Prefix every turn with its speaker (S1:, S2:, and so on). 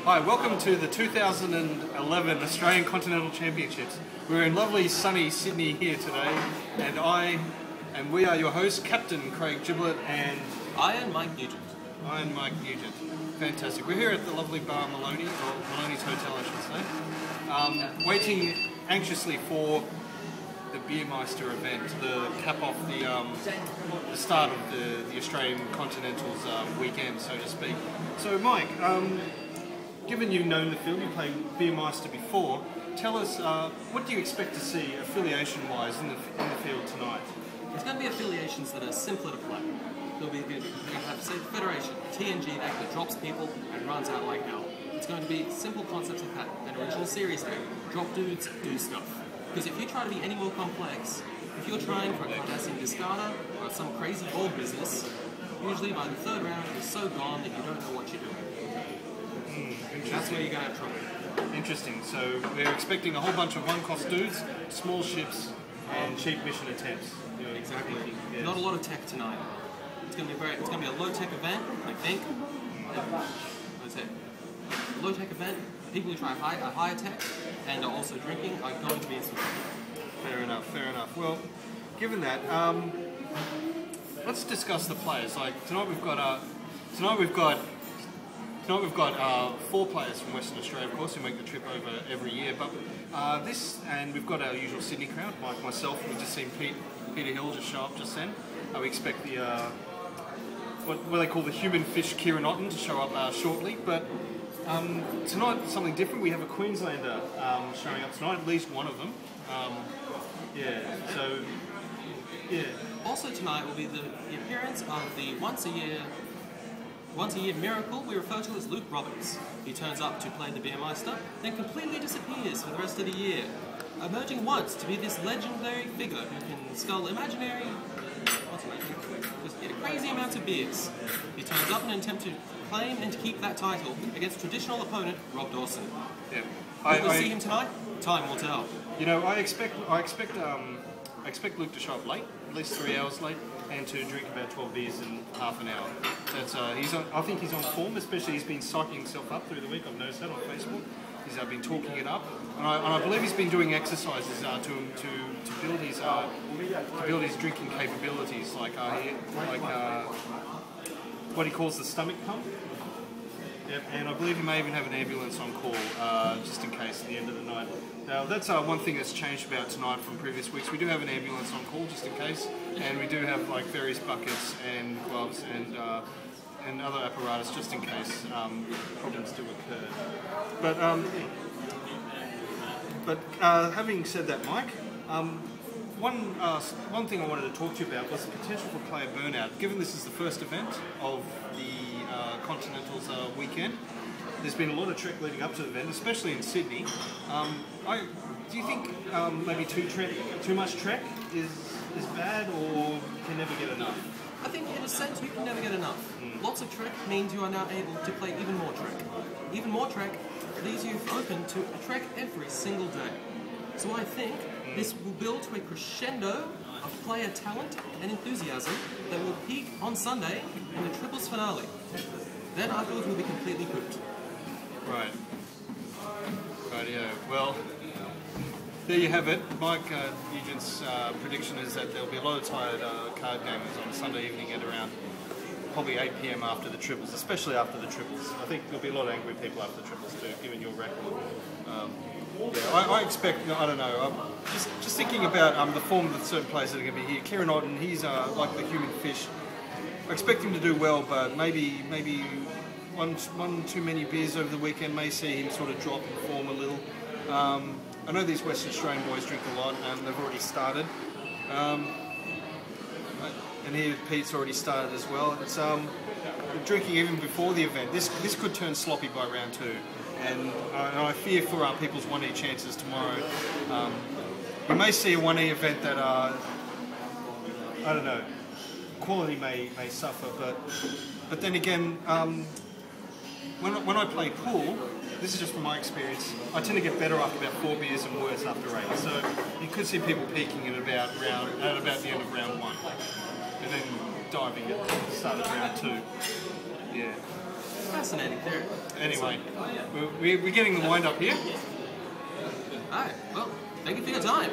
S1: Hi, welcome to the 2011 Australian Continental Championships. We're in lovely sunny Sydney here today, and we are your hosts, Captain Craig Giblett and
S2: Mike Nugent.
S1: Mike Nugent. Fantastic. We're here at the lovely bar Maloney, or Maloney's Hotel I should say, waiting anxiously for the Pre-Biermeister event, the cap off the start of the Australian Continental's weekend, so to speak. So Mike, given you've known the field, you played Pre-Biermeister before, tell us what do you expect to see affiliation-wise in the field tonight?
S2: There's going to be affiliations that are simpler to play. There'll be good. You have say Federation, TNG deck that drops people and runs out like hell. It's going to be simple concepts like that. An original series deck, drop dudes, do stuff. Because if you try to be any more complex, if you're trying for a classing discarder or some crazy board business, usually by the third round you're so gone that you don't know what you're doing. That's where you're going to have trouble.
S1: Interesting. So we're expecting a whole bunch of one-cost dudes, small ships, and cheap mission attempts.
S2: Exactly. Yes. Not a lot of tech tonight. It's going to be a low-tech event, I think. What's it? Low-tech event. People who try a higher tech and are also drinking are going to be in some trouble.
S1: Fair enough, fair enough. Well, given that, let's discuss the players. Like tonight we've got 4 players from Western Australia, of course, who make the trip over every year. But and we've got our usual Sydney crowd, like myself. We've just seen Peter Hill just show up just then. We expect the what they call the human fish, Kieran Otten, to show up shortly. But tonight, something different. We have a Queenslander showing up tonight, at least one of them.
S2: Also tonight will be the appearance of the once a year miracle we refer to as Luke Roberts. He turns up to play the Pre-Biermeister, then completely disappears for the rest of the year, emerging once to be this legendary figure who can scull imaginary, just crazy amounts of beers. He turns up in an attempt to claim and to keep that title against traditional opponent Rob Dawson.
S1: Yeah.
S2: Will we see him tonight? Time will tell.
S1: You know, I expect Luke to show up late, at least 3 hours late, and to drink about 12 beers in half an hour. That's I think he's on form, especially he's been psyching himself up through the week. I've noticed that on Facebook. He's been talking it up, and I believe he's been doing exercises to build his drinking capabilities, like what he calls the stomach pump. Yep, and I believe he may even have an ambulance on call, just in case at the end of the night. Now, that's one thing that's changed about tonight from previous weeks. We do have an ambulance on call, just in case, and we do have like various buckets and gloves and other apparatus, just in case problems do occur. But having said that, Mike, one thing I wanted to talk to you about was the potential for player burnout. Given this is the first event of the Continental's weekend, there's been a lot of trek leading up to the event, especially in Sydney. Do you think maybe too much trek is bad, or can never get enough?
S2: I think in a sense you can never get enough. Lots of trek means you are now able to play even more trek. Even more trek leaves you open to a trek every single day. So I think this will build to a crescendo of player talent and enthusiasm that will peak on Sunday in the triples finale. Then I feel it will be completely cooked.
S1: Right. Rightio. Well, there you have it. Mike Nugent's prediction is that there'll be a lot of tired card gamers on Sunday evening at around probably 8 PM after the triples, especially after the triples. I think there'll be a lot of angry people after the triples too, given your record. I expect, I don't know, just thinking about the form of the certain players that are going to be here. Kieran Otten, he's like the human fish. I expect him to do well, but maybe one too many beers over the weekend may see him sort of drop in form a little. I know these Western Australian boys drink a lot, and they've already started. And here Pete's already started as well. It's drinking even before the event. This could turn sloppy by round 2, and I fear for people's 1E chances tomorrow. We may see a 1E event that I don't know, quality may suffer, but then again, when I play pool, this is just from my experience, I tend to get better after about 4 beers and worse after 8. So you could see people peaking at about the end of round 1, and then diving at the start of round 2. Yeah.
S2: Fascinating theory.
S1: Anyway, we're getting the wind up here.
S2: Alright, well, thank you for your time.